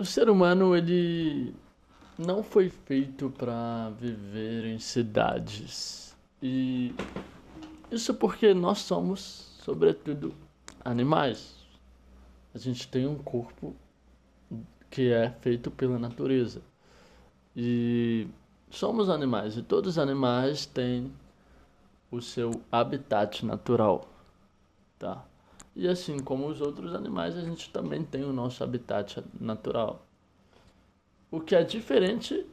O ser humano, ele não foi feito para viver em cidades. E isso porque nós somos, sobretudo, animais. A gente tem um corpo que é feito pela natureza. E somos animais, e todos os animais têm o seu habitat natural, tá? E assim como os outros animais, a gente também tem o nosso habitat natural. O que é diferente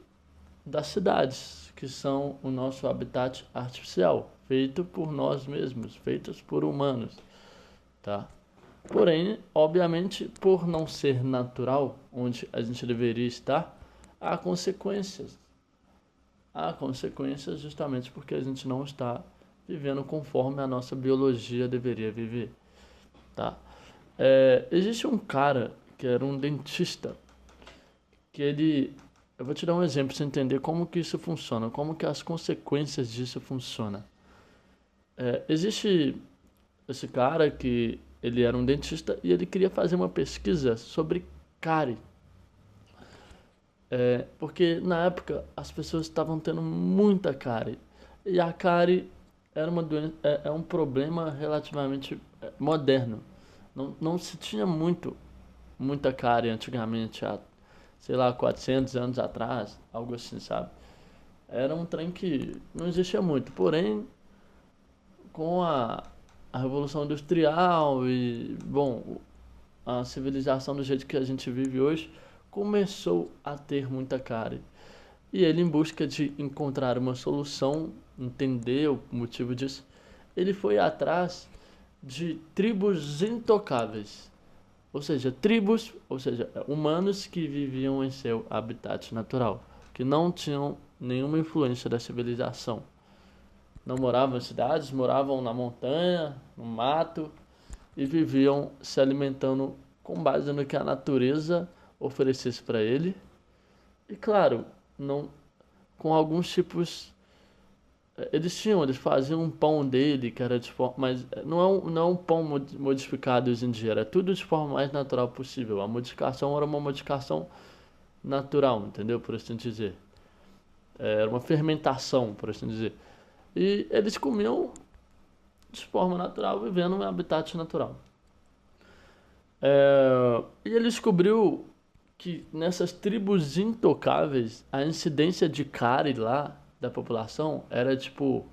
das cidades, que são o nosso habitat artificial, feito por nós mesmos, feitos por humanos, tá? Porém, obviamente, por não ser natural, onde a gente deveria estar, há consequências. Há consequências justamente porque a gente não está vivendo conforme a nossa biologia deveria viver, tá? Existe um cara que era um dentista que ele... Eu vou te dar um exemplo para você entender como que isso funciona, como que as consequências disso funcionam. Existe esse cara que ele era um dentista e ele queria fazer uma pesquisa sobre cárie. Porque na época as pessoas estavam tendo muita cárie. E a cárie era uma doença, é um problema relativamente moderno. Não se tinha muita cárie antigamente, há, sei lá, 400 anos atrás, algo assim, sabe? Era um trem que não existia muito. Porém, com a Revolução Industrial e, bom, a civilização do jeito que a gente vive hoje, começou a ter muita cárie. E ele, em busca de encontrar uma solução, entender o motivo disso, ele foi atrás de tribos intocáveis. Ou seja, humanos que viviam em seu habitat natural, que não tinham nenhuma influência da civilização. Não moravam em cidades, moravam na montanha, no mato e viviam se alimentando com base no que a natureza oferecesse para ele. E claro, não com alguns tipos eles faziam um pão dele que era de forma, mas não é um pão modificado hoje em dia, era tudo de forma mais natural possível. A modificação era uma modificação natural, entendeu? Por assim dizer. Era uma fermentação, por assim dizer. E eles comiam de forma natural, vivendo em um habitat natural. E ele descobriu que nessas tribos intocáveis, a incidência de cárie lá da população era tipo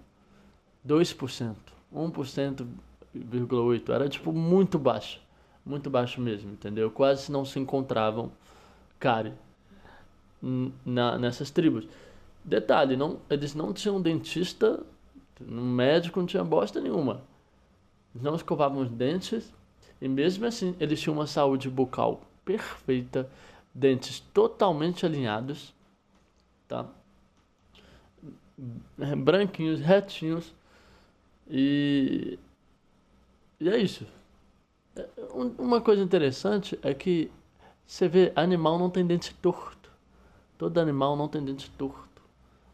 2%, 1,8%, era tipo muito baixo mesmo, entendeu? Quase não se encontravam cárie nessas tribos. Detalhe, eles não tinham dentista, um médico, não tinha bosta nenhuma. Não escovavam os dentes e mesmo assim eles tinham uma saúde bucal perfeita, dentes totalmente alinhados, tá? Branquinhos, retinhos e, e é isso. Uma coisa interessante é que você vê, animal não tem dente torto. Todo animal não tem dente torto.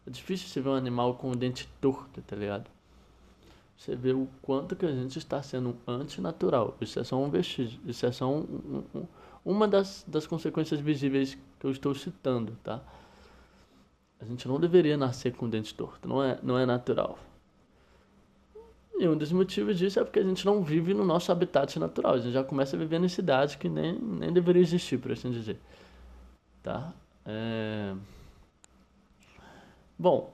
É difícil você ver um animal com o dente torto, tá ligado? Você vê o quanto que a gente está sendo antinatural. Isso é só um vestígio. Isso é só uma das consequências visíveis que eu estou citando, tá? A gente não deveria nascer com o dente torto. Não é natural. E um dos motivos disso é porque a gente não vive no nosso habitat natural. A gente já começa a viver em cidades que nem deveria existir, por assim dizer. Tá? Bom,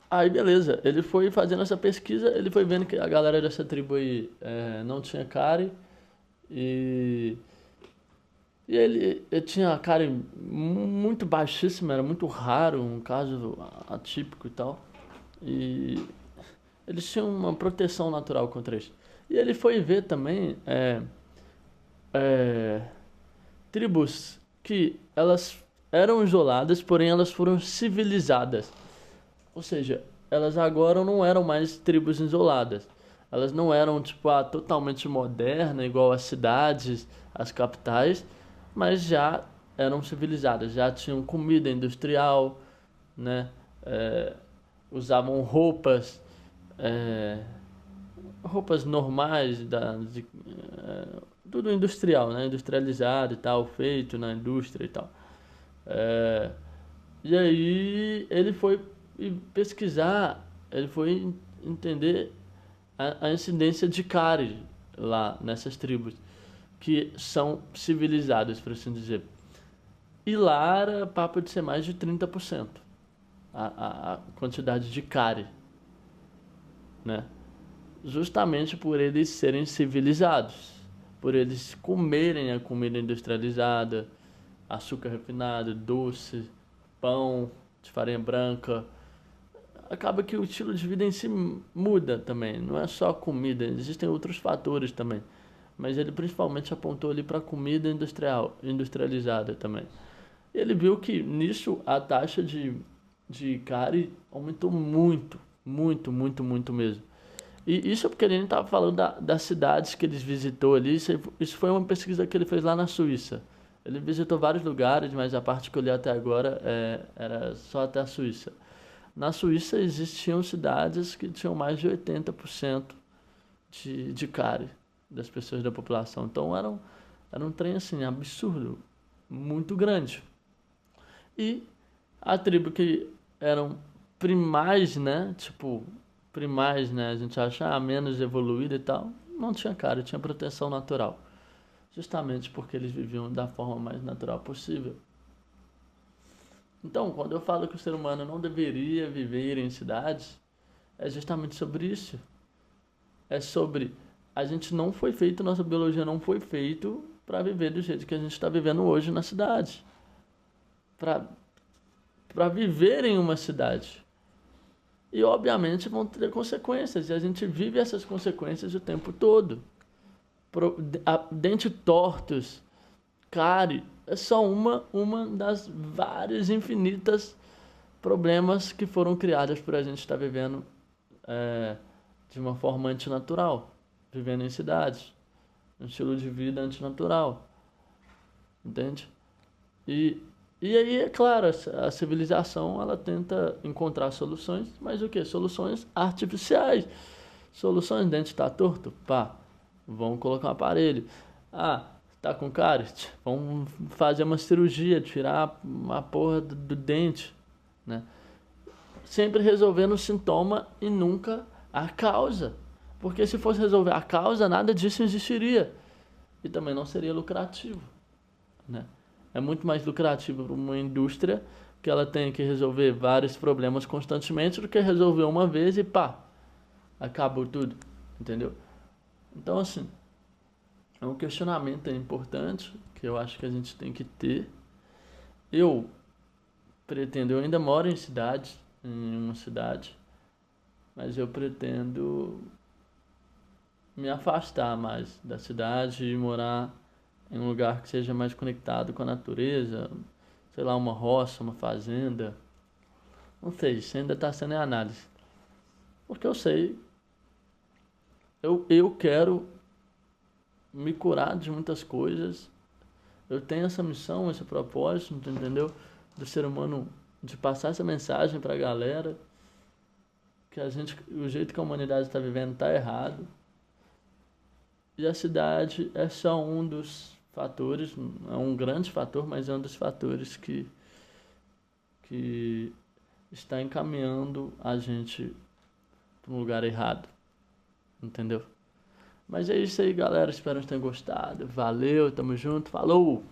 aí beleza. Ele foi fazendo essa pesquisa, ele foi vendo que a galera dessa tribo aí não tinha cárie. E, e ele tinha a cárie muito baixíssima, era muito raro, um caso atípico e tal. E eles tinham uma proteção natural contra isso. E ele foi ver também é, tribos que elas eram isoladas, porém elas foram civilizadas. Ou seja, elas agora não eram mais tribos isoladas. Elas não eram tipo totalmente modernas, igual as cidades, as capitais, mas já eram civilizadas, já tinham comida industrial, né? Usavam roupas normais, tudo industrial, né? Industrializado e tal, feito na indústria e tal. É, e aí ele foi pesquisar, ele foi entender a incidência de cárie lá nessas tribos, que são civilizadas, por assim dizer. E lá era papo de ser mais de 30% a quantidade de cárie, né? Justamente por eles serem civilizados, por eles comerem a comida industrializada, açúcar refinado, doce, pão de farinha branca. Acaba que o estilo de vida em si muda também, não é só a comida, existem outros fatores também. Mas ele principalmente apontou ali para a comida industrializada também. Ele viu que nisso a taxa de cárie aumentou muito, muito, muito, muito mesmo. E isso é porque ele estava falando das cidades que ele visitou ali. Isso foi uma pesquisa que ele fez lá na Suíça. Ele visitou vários lugares, mas a parte que eu li até agora era só até a Suíça. Na Suíça existiam cidades que tinham mais de 80% de cárie das pessoas da população. Então era um trem assim, absurdo, muito grande. E a tribo que eram primais, né? Tipo, primais, né? A gente acha menos evoluída e tal. Não tinha cara, tinha proteção natural. Justamente porque eles viviam da forma mais natural possível. Então, quando eu falo que o ser humano não deveria viver em cidades, é justamente sobre isso. É sobre a gente não foi feito, nossa biologia não foi feito para viver do jeito que a gente está vivendo hoje na cidade. Para viver em uma cidade. E obviamente vão ter consequências, e a gente vive essas consequências o tempo todo. Dente tortos, cárie, é só uma das várias infinitas problemas que foram criadas por a gente estar vivendo de uma forma antinatural, vivendo em cidades, um estilo de vida antinatural, entende? E, e aí, é claro, a civilização ela tenta encontrar soluções, mas o que? Soluções artificiais. Soluções, dente está torto? Pá, vamos colocar um aparelho. Ah, tá com cárie? Vamos fazer uma cirurgia, tirar uma porra do dente, né? Sempre resolvendo o sintoma e nunca a causa. Porque se fosse resolver a causa, nada disso existiria. E também não seria lucrativo, né? É muito mais lucrativo para uma indústria que ela tem que resolver vários problemas constantemente do que resolver uma vez e pá, acabou tudo, entendeu? Então, assim, é um questionamento importante que eu acho que a gente tem que ter. Eu eu ainda moro em cidade, em uma cidade, mas eu pretendo me afastar mais da cidade e morar em um lugar que seja mais conectado com a natureza, sei lá, uma roça, uma fazenda. Não sei, isso ainda está sendo em análise. Porque eu sei, eu quero me curar de muitas coisas. Eu tenho essa missão, esse propósito, entendeu? Do ser humano, de passar essa mensagem para a galera que o jeito que a humanidade está vivendo está errado. E a cidade é só um dos fatores, é um grande fator, mas é um dos fatores que está encaminhando a gente para um lugar errado, entendeu? Mas é isso aí, galera. Espero que tenham gostado. Valeu, tamo junto, falou!